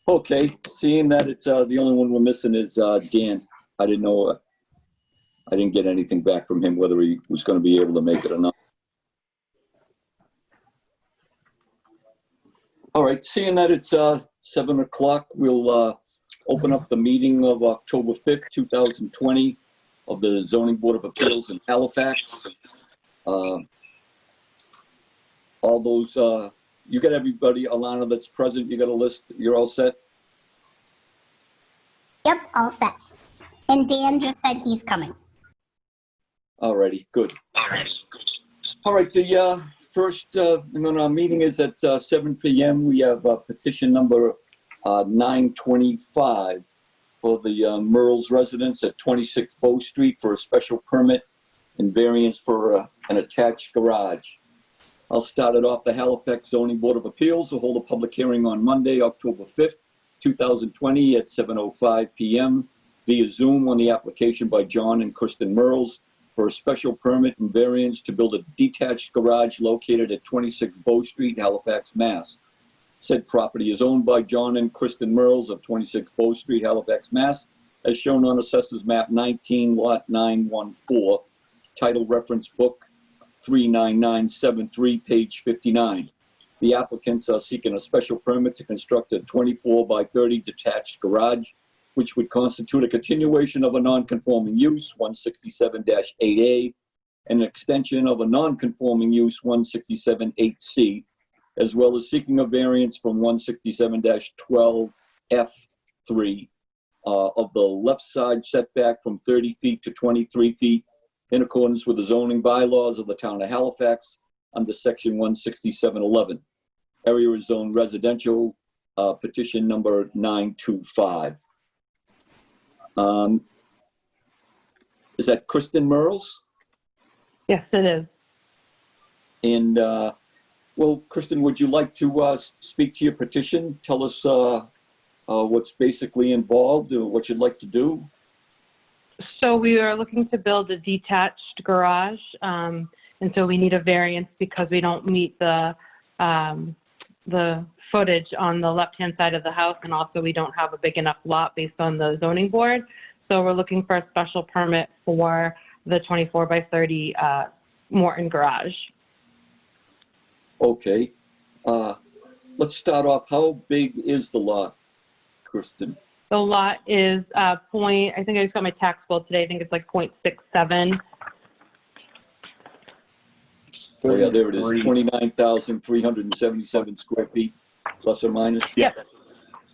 Okay, seeing that it's the only one we're missing is Dan. I didn't know, I didn't get anything back from him, whether he was going to be able to make it or not. All right, seeing that it's 7 o'clock, we'll open up the meeting of October 5th, 2020 of the Zoning Board of Appeals in Halifax. All those, you got everybody, Alana, that's present, you got a list, you're all set? Yep, all set. And Dan just said he's coming. All righty, good. All right, the first our meeting is at 7 p.m. We have petition number 925 for the Merles residence at 26 Bow Street for a special permit and variance for an attached garage. I'll start it off. The Halifax Zoning Board of Appeals will hold a public hearing on Monday, October 5th, 2020 at 7:05 p.m. via Zoom on the application by John and Kristen Merles for a special permit and variance to build a detached garage located at 26 Bow Street, Halifax, Mass. Said property is owned by John and Kristen Merles of 26 Bow Street, Halifax, Mass, as shown on Assessors Map 19, Lot 914, Title Reference Book 39973, page 59. The applicants are seeking a special permit to construct a 24 by 30 detached garage, which would constitute a continuation of a non-conforming use, 167-8A, and an extension of a non-conforming use, 167-8C, as well as seeking a variance from 167-12F3 of the left side setback from 30 feet to 23 feet in accordance with the zoning bylaws of the town of Halifax under section 16711. Area is zoned residential, petition number 925. Is that Kristen Merles? Yes, it is. And, well, Kristen, would you like to speak to your petition? Tell us what's basically involved or what you'd like to do? So we are looking to build a detached garage, and so we need a variance because we don't meet the footage on the left-hand side of the house, and also we don't have a big enough lot based on the zoning board. So we're looking for a special permit for the 24 by 30 Morton garage. Okay. Let's start off. How big is the lot, Kristen? The lot is I think I just got my tax bill today. I think it's like 0.67. Oh yeah, there it is, 29,377 square feet, plus or minus. Yep.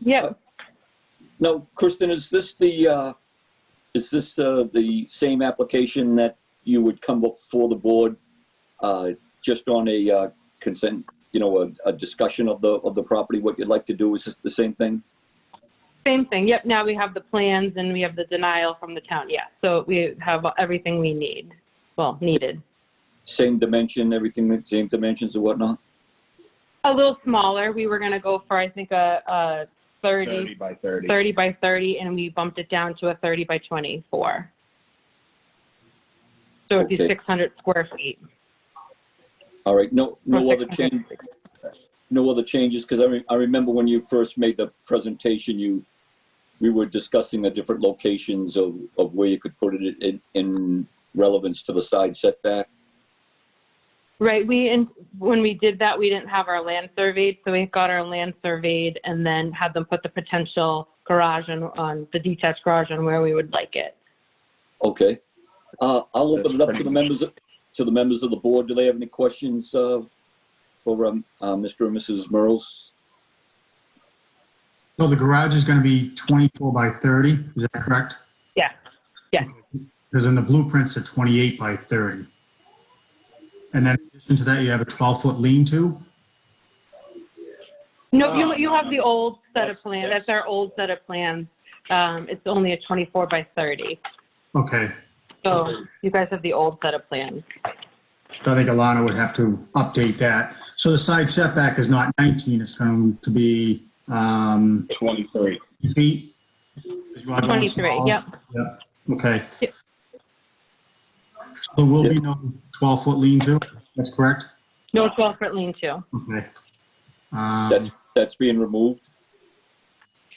Yep. Now, Kristen, is this the same application that you would come before the board just on a consent, a discussion of the property, what you'd like to do? Is this the same thing? Same thing. Yep. Now we have the plans and we have the denial from the town. Yeah. So we have everything we need. Well, needed. Same dimension, everything, same dimensions and whatnot? A little smaller. We were going to go for, I think, a 30 by 30. 30 by 30, and we bumped it down to a 30 by 24. So it'd be 600 square feet. All right. No other change. No other changes, because I remember when you first made the presentation, we were discussing the different locations of where you could put it in relevance to the side setback. Right. When we did that, we didn't have our land surveyed, so we got our land surveyed and then had them put the potential garage on the detached garage on where we would like it. Okay. I'll open it up to the members of the board. Do they have any questions for Mr. and Mrs. Merles? So the garage is going to be 24 by 30, is that correct? Yeah. Yeah. Because in the blueprints are 28 by 30. And then in addition to that, you have a 12-foot lean-to? No, you have the old set of plans. That's our old set of plans. It's only a 24 by 30. Okay. So you guys have the old set of plans. So I think Alana would have to update that. So the side setback is not 19, it's going to be 23 feet? 23, yep. Yep, okay. Yep. So there will be no 12-foot lean-to, that's correct? No 12-foot lean-to. Okay. That's being removed?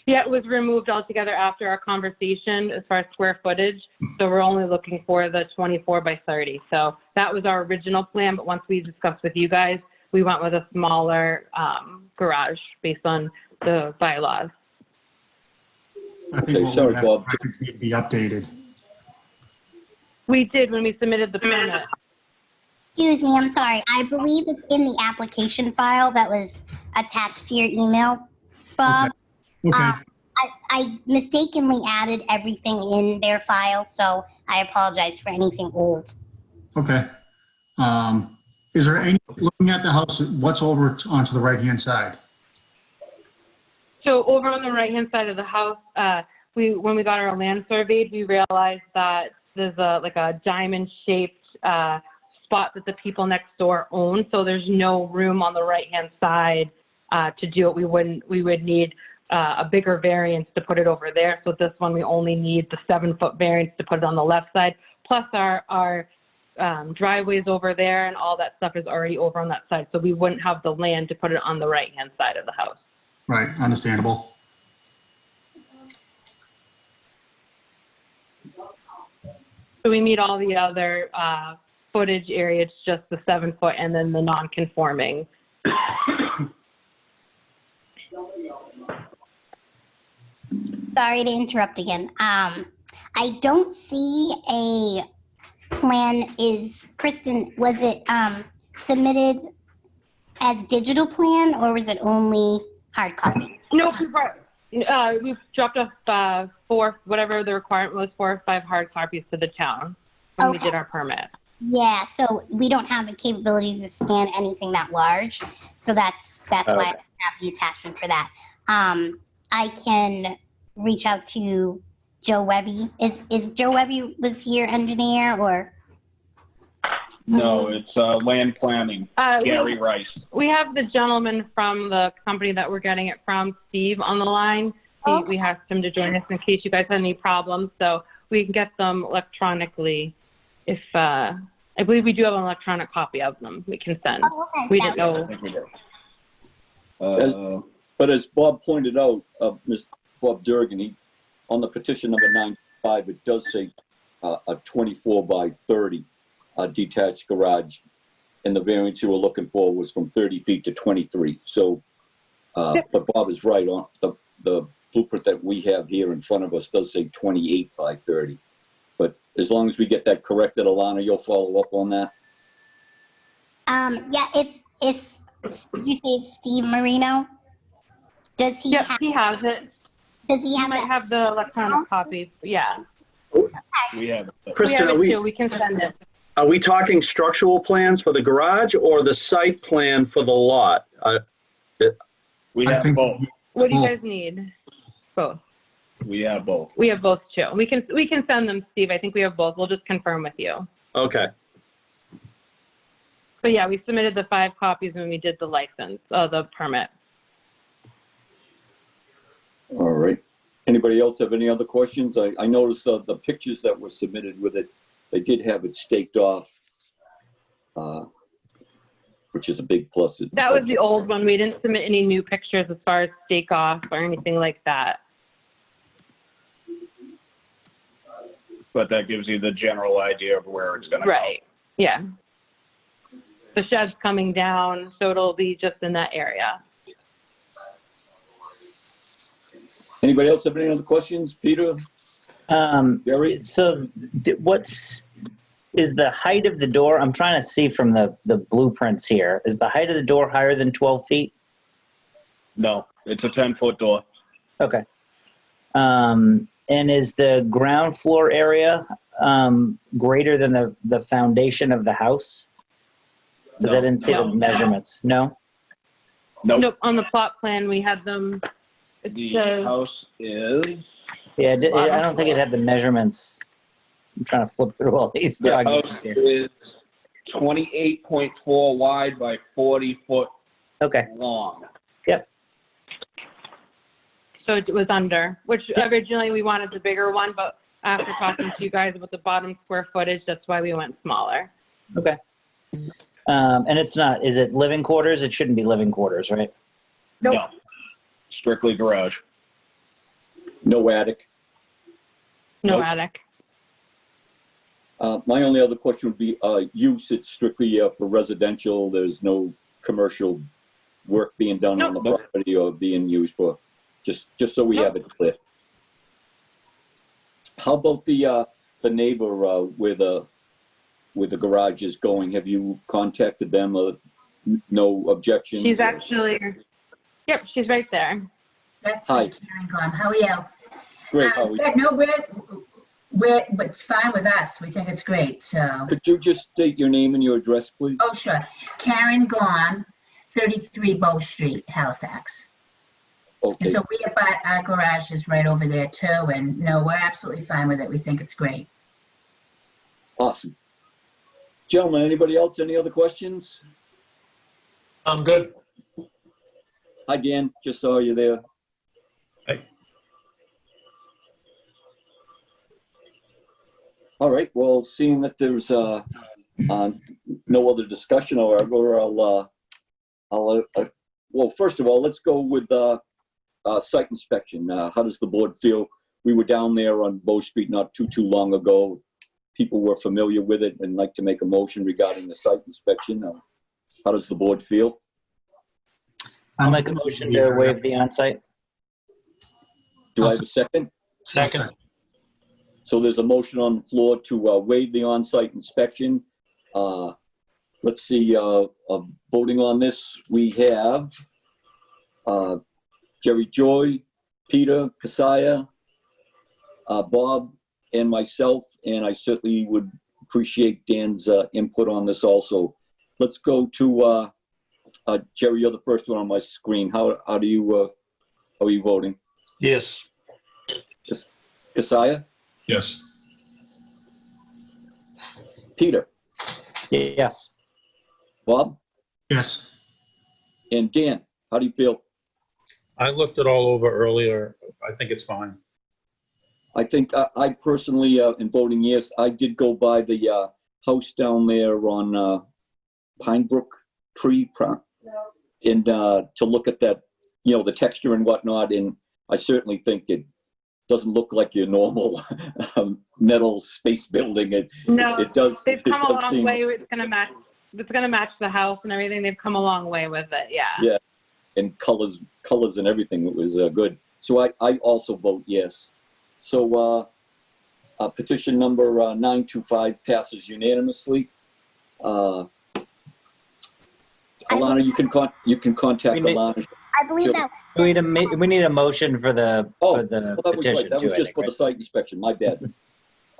Yeah, it was removed altogether after our conversation as far as square footage. So we're only looking for the 24 by 30. So that was our original plan, but once we discussed with you guys, we went with a smaller garage based on the bylaws. I think Okay, what sorry, we have Bob. records need to be updated. We did when we submitted the permit. Excuse me, I'm sorry. I believe it's in the application file that was attached to your email, Bob. Okay, I mistakenly added everything in their file, so I apologize for anything old. okay. Is there any, looking at the house, what's over onto the right-hand side? So over on the right-hand side of the house, when we got our land surveyed, we realized that there's a diamond-shaped spot that the people next door own. So there's no room on the right-hand side to do it. We would need a bigger variance to put it over there. So this one, we only need the 7-foot variance to put it on the left side. Plus our driveways over there and all that stuff is already over on that side. So we wouldn't have the land to put it on the right-hand side of the house. Right, understandable. So we meet all the other footage area. It's just the 7-foot and then the non-conforming. Sorry to interrupt again. I don't see a plan. Kristen, was it submitted as digital plan or was it only hard copy? No, we've dropped off 4, whatever the requirement was, 4 or 5 hard copies to the town when we Okay. did our permit. Yeah, so we don't have the capabilities to scan anything that large. So that's why I have the attachment for that. I can reach out to Joe Webby. Is Joe Webby was here engineer or? No, it's land planning, Gary Rice. We have the gentleman from the company that we're getting it from, Steve, on the line. Okay. We asked him to join us in case you guys had any problems. So we can get them electronically. If I believe we do have an electronic copy of them, we can send. Oh, okay. We That didn't would- know. I think we do. But as Bob pointed out, Mr. Bob Durgan, on the petition number 95, it does say a 24 by 30 detached garage. And the variance you were looking for was from 30 feet to 23. So, but Bob is right on the blueprint that we have here in front of us does say 28 by 30. But as long as we get that corrected, Alana, you'll follow up on that? Yeah, if did you say Steve Marino? Does he Yep, have, he has it. does he He have might that? have the electronic copies. Yeah. We have. Kristen, we have it too. We can send it. are we talking structural plans for the garage or the site plan for the lot? We I have think- both. What do you Oh. guys need? Both. We have both. We have both too. We can send them, Steve. I think we have both. We'll just confirm with you. Okay. But yeah, we submitted the 5 copies when we did the license, the permit. All right. Anybody else have any other questions? I noticed the pictures that were submitted with it, they did have it staked off, which is a big plus. That was the old one. We didn't submit any new pictures as far as stake off or anything like that. But that gives you the general idea of where it's gonna go. Right. Yeah. The shed's coming down, so it'll be just in that area. Anybody else have any other questions? Peter, Gary? So is the height of the door, I'm trying to see from the blueprints here, is the height of the door higher than 12 feet? No, it's a 10-foot door. Okay. And is the ground floor area greater than the foundation of the house? Because I No. didn't see the No. measurements. No? Nope. Nope. On the plot plan, we had them. It The says, house is, Yeah, I don't think it had the measurements. I'm trying to flip through all these the documents house here. is 28.4 wide by 40 foot Okay. long. so it was under, which originally we wanted the bigger one, but after talking to you guys about the bottom square footage, that's why we went smaller. Okay. And it's not, is it living quarters? It shouldn't be living quarters, right? Nope. No, strictly garage. No attic. No Nope. attic. My only other question would be use. It's strictly for residential. There's no commercial work being done on the Nope. property or being used for, just so we Nope. have it clear. How about the neighbor where the garage is going? Have you contacted them? No objections? She's or- actually, yep, she's right there. That's Hi. me, Karen Gom. How are you? Great. How are you? No, it's fine with us. We think it's great, so. Could you just state your name and your address, please? Oh, sure. Karen Gom, 33 Bow Street, Halifax. Okay. And so our garage is right over there too, and no, we're absolutely fine with it. We think it's great. Awesome. Gentlemen, anybody else? Any other questions? I'm good. Hi, Dan. Just saw you there. Hey. All right. Well, seeing that there's no other discussion, however, well, first of all, let's go with site inspection. How does the board feel? We were down there on Bow Street not too long ago. People were familiar with it and like to make a motion regarding the site inspection. How does the board feel? I'll make a motion to waive the onsite. Do I have a second? Second. So there's a motion on the floor to waive the on-site inspection. Let's see, voting on this, we have Jerry Joy, Peter, Kasaya, Bob, and myself, and I certainly would appreciate Dan's input on this also. Let's go to Jerry, you're the first one on my screen. How are you voting? Yes. Kasaya? Yes. Peter? Yes. Bob? Yes. And Dan, how do you feel? I looked it all over earlier. I think it's fine. I think I personally, in voting yes, I did go by the house down there on Pine Brook Tree, and to look at that, the texture and whatnot, and I certainly think it doesn't look like your normal metal space building. It does. They've come a long seem, way. It's gonna match the house and everything. They've come a long way with it. Yeah. Yeah, and colors and everything. It was good. So I also vote yes. So petition number 925 passes unanimously. Alana, you can contact Alana. I believe that. We need a motion for the Well, that was petition right. That too, was I just think, for right? the site inspection. My bad.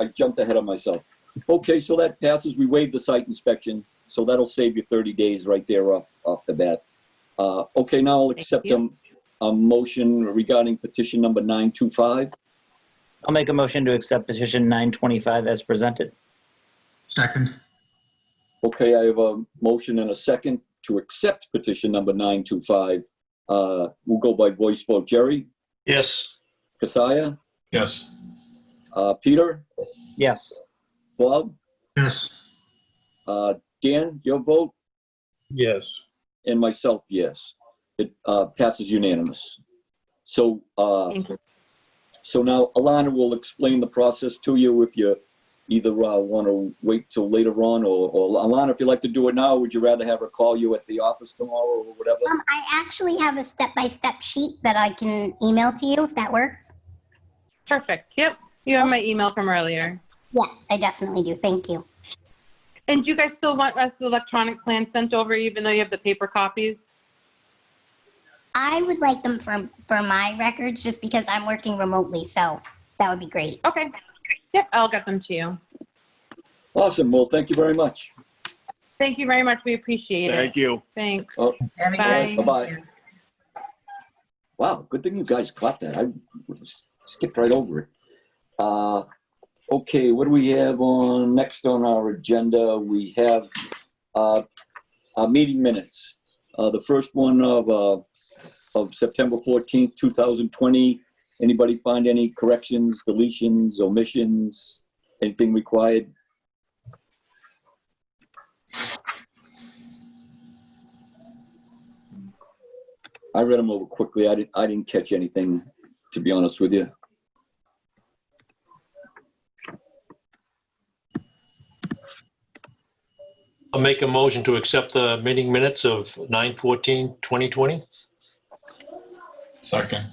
I jumped ahead of myself. Okay, so that passes. We waived the site inspection, so that'll save you 30 days right there off the bat. Okay, now I'll accept a motion regarding petition number 925. I'll make a motion to accept petition 925 as presented. Second. Okay, I have a motion and a second to accept petition number 925. We'll go by voice vote. Jerry? Yes. Kasaya? Yes. Peter? Yes. Bob? Yes. Dan, your vote? Yes. And myself, yes. It passes unanimous. So, Thank you. so now Alana will explain the process to you if you either want to wait till later on, or Alana, if you'd like to do it now, would you rather have her call you at the office tomorrow or whatever? I actually have a step-by-step sheet that I can email to you if that works. Perfect. Yep. You have my email from earlier. Yes, I definitely do. Thank you. And do you guys still want us the electronic plans sent over, even though you have the paper copies? I would like them for my records just because I'm working remotely, so that would be great. Okay. Yep, I'll get them to you. Awesome. Well, thank you very much. Thank you very much. We appreciate it. Thank you. Thanks. Very Bye. good. Bye-bye. Wow, good thing you guys caught that. I skipped right over it. Okay, what do we have next on our agenda? We have our meeting minutes. The first one of September 14th, 2020. Anybody find any corrections, deletions, omissions, anything required? I read them over quickly. I didn't catch anything, to be honest with you. I'll make a motion to accept the meeting minutes of 9/14/2020. Second.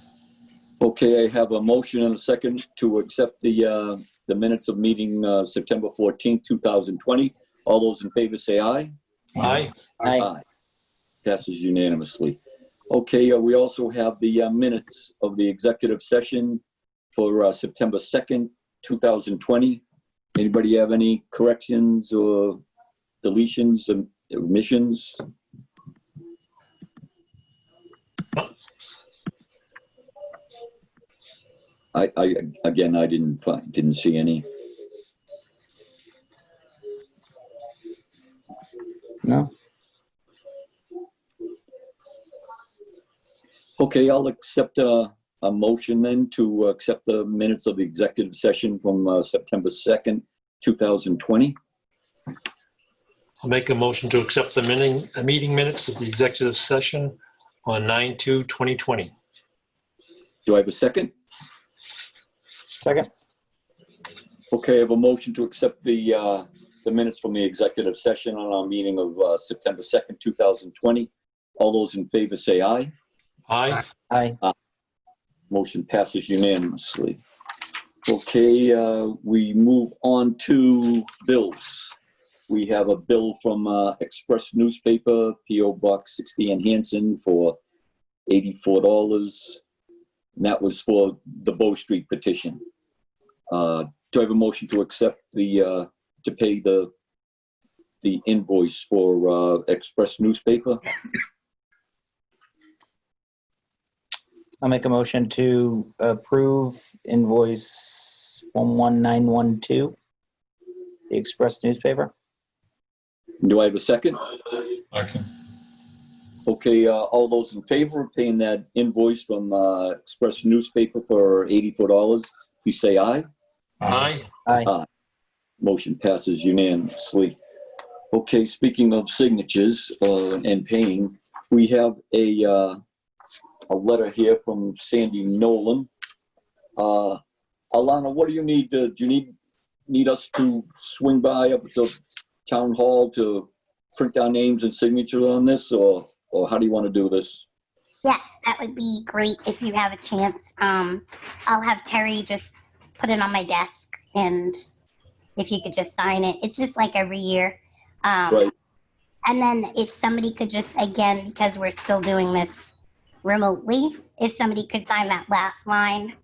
Okay, I have a motion and a second to accept the minutes of meeting September 14th, 2020. All those in favor say aye. Aye. Aye. Passes unanimously. Okay, we also have the minutes of the executive session for September 2nd, 2020. Anybody have any corrections or deletions and omissions? I again, I didn't see any. No? Okay, I'll accept a motion then to accept the minutes of the executive session from September 2nd, 2020. I'll make a motion to accept the meeting minutes of the executive session on 9/2/2020. Do I have a second? Second? Okay, I have a motion to accept the minutes from the executive session on our meeting of September 2nd, 2020. All those in favor say aye. Aye. Aye. Motion passes unanimously. Okay, we move on to bills. We have a bill from Express Newspaper, P.O. Box 60 in Hanson for $84. And that was for the Bow Street petition. Do I have a motion to accept to pay the invoice for Express Newspaper? I'll make a motion to approve invoice 11912, the Express newspaper. Do I have a second? Second. Okay, all those in favor of paying that invoice from Express Newspaper for $84, please say aye. Aye. Aye. Motion passes unanimously. Okay, speaking of signatures and paying, we have a letter here from Sandy Nolan. Alana, what do you need? Do you need us to swing by up to town hall to print down names and signatures on this, or how do you want to do this? Yes, that would be great if you have a chance. I'll have Terry just put it on my desk, and if you could just sign it. It's just like every year. Right. And then if somebody could just, again, because we're still doing this remotely, if somebody could sign that last line,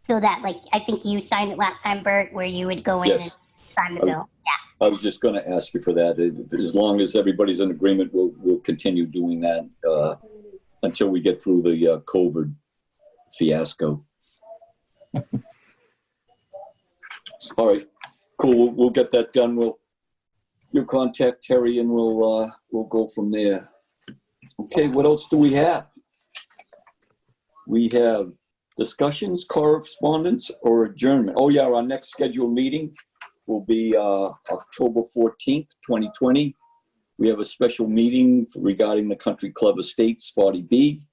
so that, like, I think you signed it last time, Bert, where you would go in and sign the bill. Yeah. I was just going to ask you for that. As long as everybody's in agreement, we'll continue doing that until we get through the COVID fiasco. All right, cool. We'll get that done. You'll contact Terry and we'll go from there. Okay, what else do we have? We have discussions, correspondence, or adjournment. Oh yeah, our next scheduled meeting will be October 14th, 2020. We have a special meeting regarding the Country Club Estates 40B.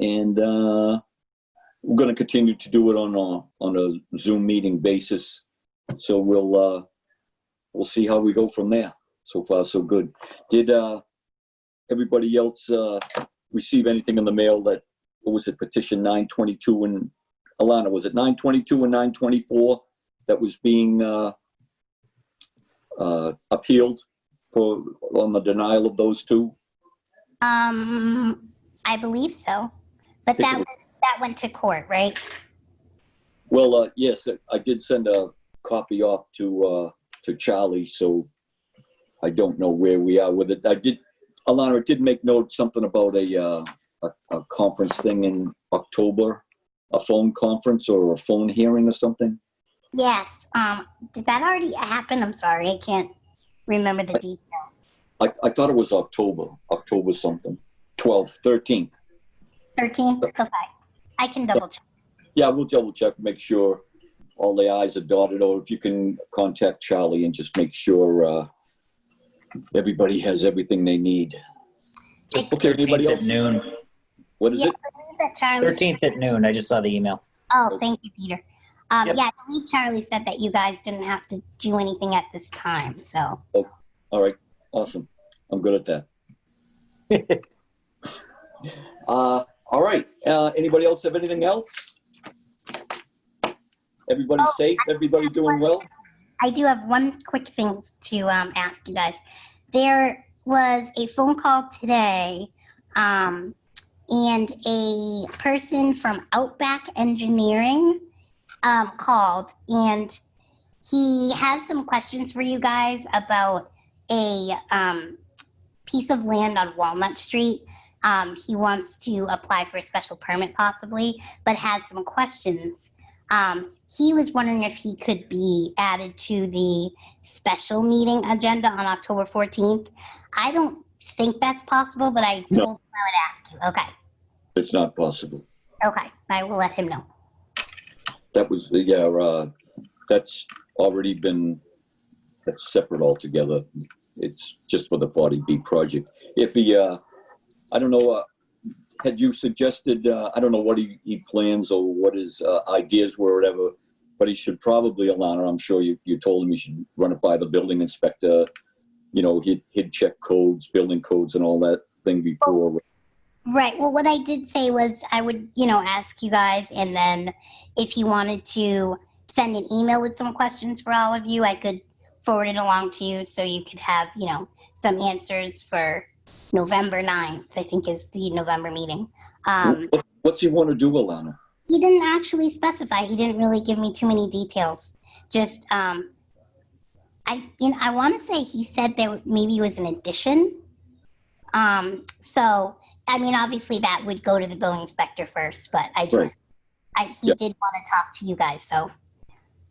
And we're going to continue to do it on a Zoom meeting basis. So we'll see how we go from there. So far, so good. Did everybody else receive anything in the mail that, what was it, petition 922 and, Alana, was it 922 and 924 that was being appealed on the denial of those two? I believe so. But that went to court, right? Well, yes, I did send a copy off to Charlie, so I don't know where we are with it. Alana, it did make note something about a conference thing in October, a phone conference or a phone hearing or something. Yes. Did that already happen? I'm sorry, I can't remember the details. I thought it was October something, 12th, 13th. 13th? Okay. I can double check. Yeah, we'll double check, make sure all the I's are dotted, or if you can contact Charlie and just make sure everybody has everything they need. Okay, anybody else? At noon. What is it? I believe that Charlie. 13th at noon. I just saw the email. Oh, thank you, Peter. Yep. Yeah, I believe Charlie said that you guys didn't have to do anything at this time, so. All right, awesome. I'm good at that. All right, anybody else have anything else? Everybody safe? Everybody doing well? I do have one quick thing to ask you guys. There was a phone call today, and a person from Outback Engineering called, and he has some questions for you guys about a piece of land on Walnut Street. He wants to apply for a special permit possibly, but has some questions. He was wondering if he could be added to the special meeting agenda on October 14th. I don't think that's possible, but I told him I would ask you. Okay. It's not possible. Okay. I will let him know. That was, that's already been, that's separate altogether. It's just for the 40B project. If he, I don't know, had you suggested, I don't know what he plans or what his ideas were or whatever, but he should probably, Alana, I'm sure you told him he should run it by the building inspector. You know, he'd check codes, building codes and all that thing before. Right. Well, what I did say was I would, ask you guys, and then if you wanted to send an email with some questions for all of you, I could forward it along to you so you could have, some answers for November 9th, I think is the November meeting. What's he want to do, Alana? He didn't actually specify. He didn't really give me too many details. Just, I want to say he said there maybe was an addition. So, I mean, obviously that would go to the building inspector first, but he did want to talk to you guys. So,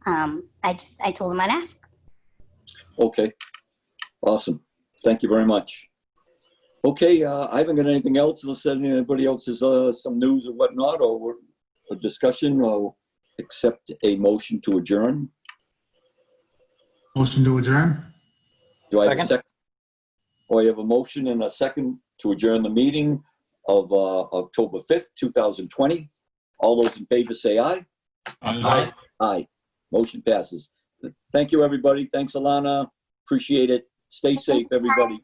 I told him I'd ask. Okay. Awesome. Thank you very much. Okay, I haven't got anything else unless anybody else has some news or whatnot or a discussion or accept a motion to adjourn. Motion to adjourn? Do I have a second? Oh, I have a motion and a second to adjourn the meeting of October 5th, 2020. All those in favor say aye. Aye. Aye. Motion passes. Thank you, everybody. Thanks, Alana. Appreciate it. Stay safe, everybody.